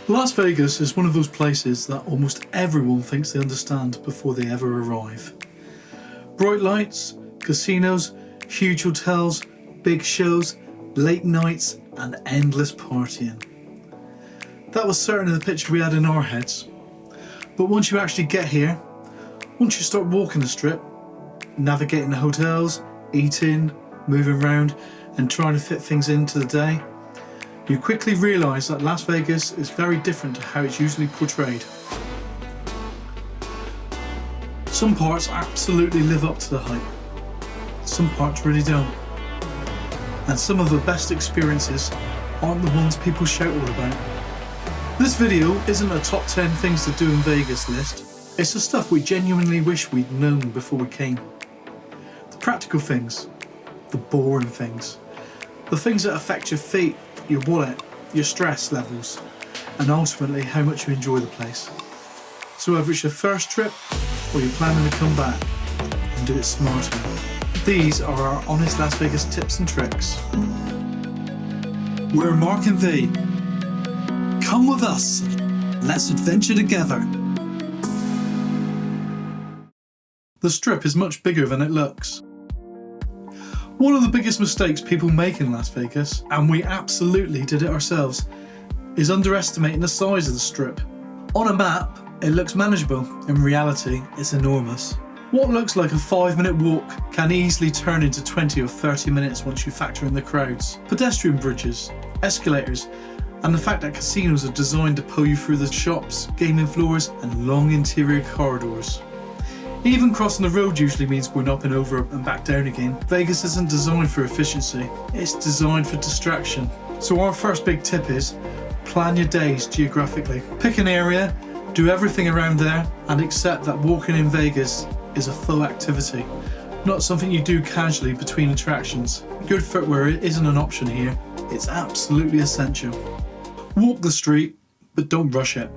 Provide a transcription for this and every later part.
Las Vegas is one of those places that almost everyone thinks they understand before they ever arrive. Bright lights, casinos, huge hotels, big shows, late nights and endless partying. That was certainly the picture we had in our heads. But once you actually get here, once you start walking the strip, navigating the hotels, eating, moving around and trying to fit things into the day, you quickly realise that Las Vegas is very different to how it's usually portrayed. Some parts absolutely live up to the hype. Some parts really don't. And some of the best experiences aren't the ones people shout all about. This video isn't a top 10 things to do in Vegas list. It's the stuff we genuinely wish we'd known before we came. The practical things, the boring things, the things that affect your feet, your wallet, your stress levels, and ultimately how much you enjoy the place. So whether it's your first trip or you're planning to come back and do it smarter, these are our honest Las Vegas tips and tricks. We're Mark and V. Come with us, let's adventure together. The strip is much bigger than it looks. One of the biggest mistakes people make in Las Vegas, and we absolutely did it ourselves, is underestimating the size of the strip. On a map, it looks manageable. In reality, it's enormous. What looks like a 5-minute walk can easily turn into 20 or 30 minutes once you factor in the crowds, pedestrian bridges, escalators, and the fact that casinos are designed to pull you through the shops, gaming floors, and long interior corridors. Even crossing the road usually means going up and over and back down again. Vegas isn't designed for efficiency, it's designed for distraction. So our first big tip is, plan your days geographically. Pick an area, do everything around there, and accept that walking in Vegas is a full activity, not something you do casually between attractions. Good footwear isn't an option here, it's absolutely essential. Walk the street, but don't rush it.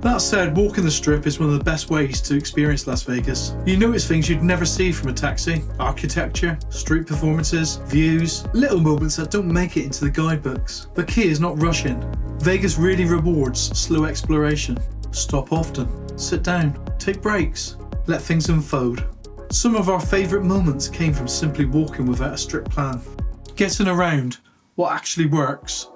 That said, walking the strip is one of the best ways to experience Las Vegas. You notice things you'd never see from a taxi: architecture, street performances, views, little moments that don't make it into the guidebooks. The key is not rushing. Vegas really rewards slow exploration. Stop often, sit down, take breaks, let things unfold. Some of our favourite moments came from simply walking without a strict plan. Getting around what actually works.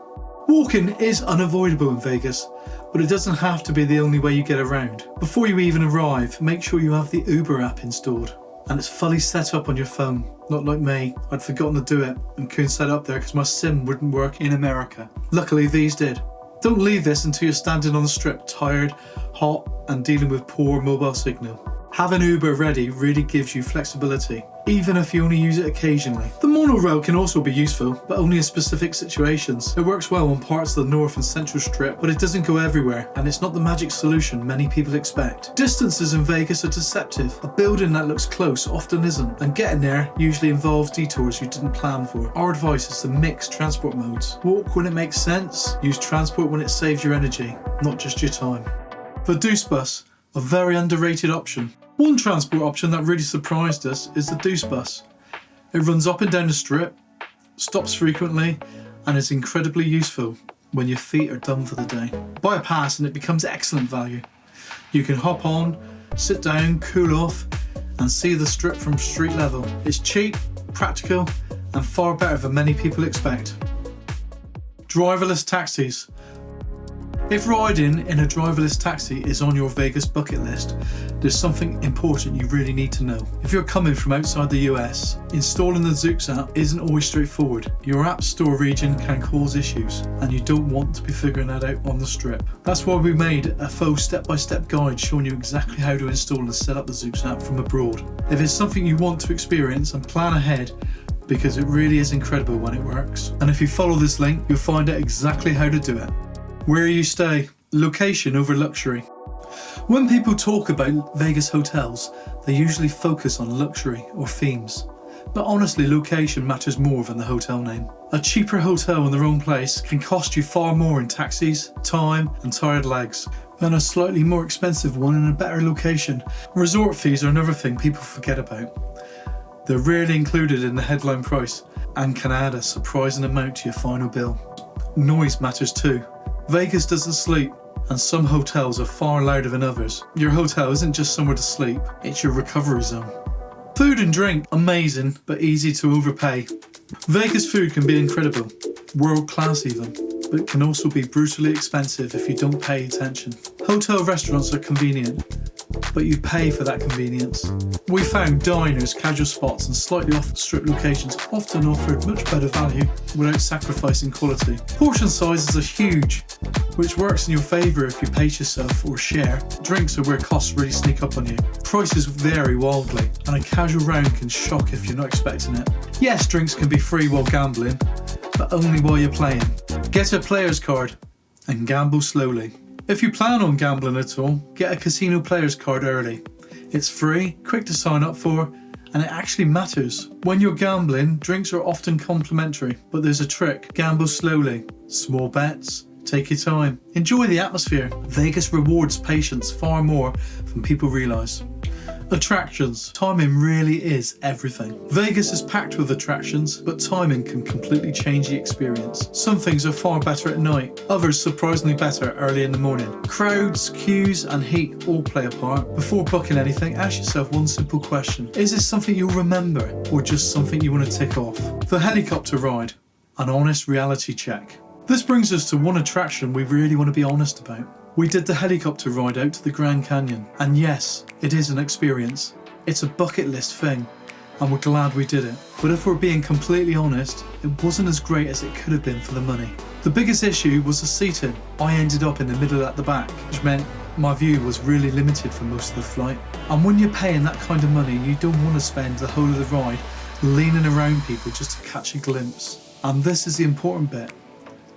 Walking is unavoidable in Vegas, but it doesn't have to be the only way you get around. Before you even arrive, make sure you have the Uber app installed and it's fully set up on your phone. Not like me, I'd forgotten to do it and couldn't set it up there because my SIM wouldn't work in America. Luckily these did. Don't leave this until you're standing on the strip, tired, hot and dealing with poor mobile signal. Having Uber ready really gives you flexibility, even if you only use it occasionally. The Monorail can also be useful, but only in specific situations. It works well on parts of the North and Central Strip, but it doesn't go everywhere, and it's not the magic solution many people expect. Distances in Vegas are deceptive. A building that looks close often isn't, and getting there usually involves detours you didn't plan for. Our advice is to mix transport modes. Walk when it makes sense, use transport when it saves your energy, not just your time. The Deuce bus, a very underrated option. One transport option that really surprised us is the Deuce bus. It runs up and down the strip, stops frequently, and is incredibly useful when your feet are done for the day. Buy a pass and it becomes excellent value. You can hop on, sit down, cool off, and see the strip from street level. It's cheap, practical, and far better than many people expect. Driverless taxis. If riding in a driverless taxi is on your Vegas bucket list, there's something important you really need to know. If you're coming from outside the US, installing the Zoox app isn't always straightforward. Your app store region can cause issues, and you don't want to be figuring that out on the strip. That's why we made a full step-by-step guide showing you exactly how to install and set up the Zoox app from abroad. If it's something you want to experience, and plan ahead, because it really is incredible when it works. And if you follow this link, you'll find out exactly how to do it. Where you stay, location over luxury. When people talk about Vegas hotels, they usually focus on luxury or themes. But honestly, location matters more than the hotel name. A cheaper hotel in the wrong place can cost you far more in taxis, time and tired legs than a slightly more expensive one in a better location. Resort fees are another thing people forget about. They're rarely included in the headline price and can add a surprising amount to your final bill. Noise matters too. Vegas doesn't sleep. and some hotels are far louder than others. Your hotel isn't just somewhere to sleep, it's your recovery zone. Food and drink, amazing, but easy to overpay. Vegas food can be incredible, world class even, but it can also be brutally expensive if you don't pay attention. Hotel restaurants are convenient, but you pay for that convenience. We found diners, casual spots and slightly off-strip locations often offered much better value without sacrificing quality. Portion sizes are huge, which works in your favour if you pace yourself or share. Drinks are where costs really sneak up on you. Prices vary wildly, and a casual round can shock if you're not expecting it. Yes, drinks can be free while gambling, but only while you're playing. Get a player's card and gamble slowly. If you plan on gambling at all, get a casino player's card early. It's free, quick to sign up for, and it actually matters. When you're gambling, drinks are often complimentary, but there's a trick. Gamble slowly. Small bets. Take your time. Enjoy the atmosphere. Vegas rewards patience far more than people realise. Attractions. Timing really is everything. Vegas is packed with attractions, but timing can completely change the experience. Some things are far better at night, others surprisingly better early in the morning. Crowds, queues and heat all play a part. Before booking anything, ask yourself one simple question. Is this something you'll remember or just something you want to tick off? The helicopter ride. An honest reality check. This brings us to one attraction we really want to be honest about. We did the helicopter ride out to the Grand Canyon, and yes, it is an experience. It's a bucket list thing, and we're glad we did it. But if we're being completely honest, it wasn't as great as it could have been for the money. The biggest issue was the seating. I ended up in the middle at the back, which meant my view was really limited for most of the flight. And when you're paying that kind of money, you don't want to spend the whole of the ride leaning around people just to catch a glimpse. And this is the important bit.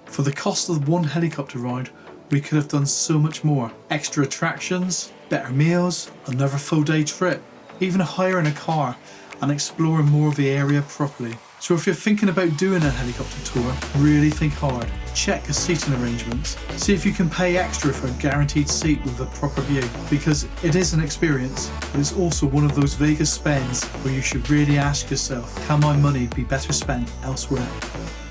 For the cost of one helicopter ride, we could have done so much more. Extra attractions, better meals, another full day trip, even hiring a car and exploring more of the area properly. So if you're thinking about doing a helicopter tour, really think hard. Check the seating arrangements. See if you can pay extra for a guaranteed seat with a proper view, because it is an experience, but it's also one of those Vegas spends where you should really ask yourself, can my money be better spent elsewhere?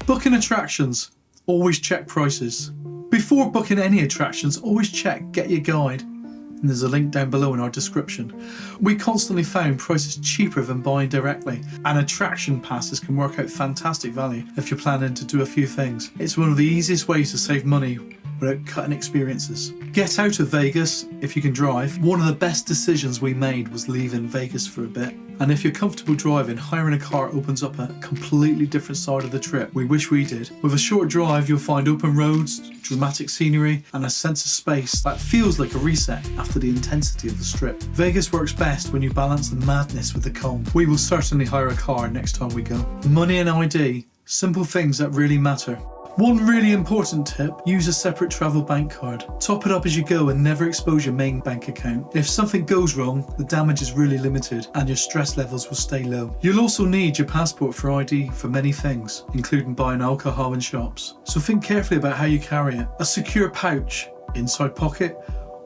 Booking attractions. Always check prices. Before booking any attractions, always check Get Your Guide. And there's a link down below in our description. We constantly found prices cheaper than buying directly, and attraction passes can work out fantastic value if you're planning to do a few things. It's one of the easiest ways to save money without cutting experiences. Get out of Vegas if you can drive. One of the best decisions we made was leaving Vegas for a bit. And if you're comfortable driving, hiring a car opens up a completely different side of the trip. We wish we did. With a short drive, you'll find open roads, dramatic scenery, and a sense of space that feels like a reset after the intensity of the strip. Vegas works best when you balance the madness with the calm. We will certainly hire a car next time we go. Money and ID, simple things that really matter. One really important tip, use a separate travel bank card. Top it up as you go and never expose your main bank account. If something goes wrong, the damage is really limited and your stress levels will stay low. You'll also need your passport for ID for many things, including buying alcohol in shops. So think carefully about how you carry it. A secure pouch, inside pocket,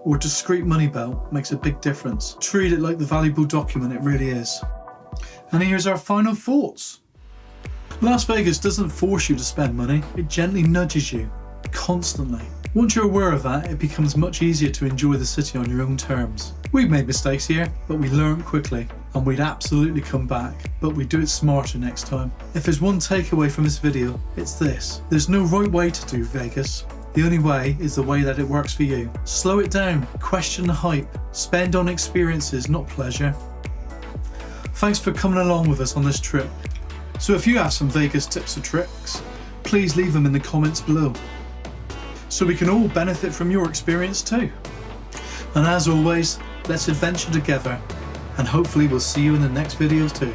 or discreet money belt makes a big difference. Treat it like the valuable document it really is. And here's our final thoughts. Las Vegas doesn't force you to spend money, it gently nudges you, constantly. Once you're aware of that, it becomes much easier to enjoy the city on your own terms. We've made mistakes here, but we learn quickly, and we'd absolutely come back, but we do it smarter next time. If there's one takeaway from this video, it's this. There's no right way to do Vegas. The only way is the way that it works for you. Slow it down, question the hype, spend on experiences, not pleasure. Thanks for coming along with us on this trip. So if you have some Vegas tips or tricks, please leave them in the comments below, so we can all benefit from your experience too. And as always, let's adventure together, and hopefully we'll see you in the next videos too.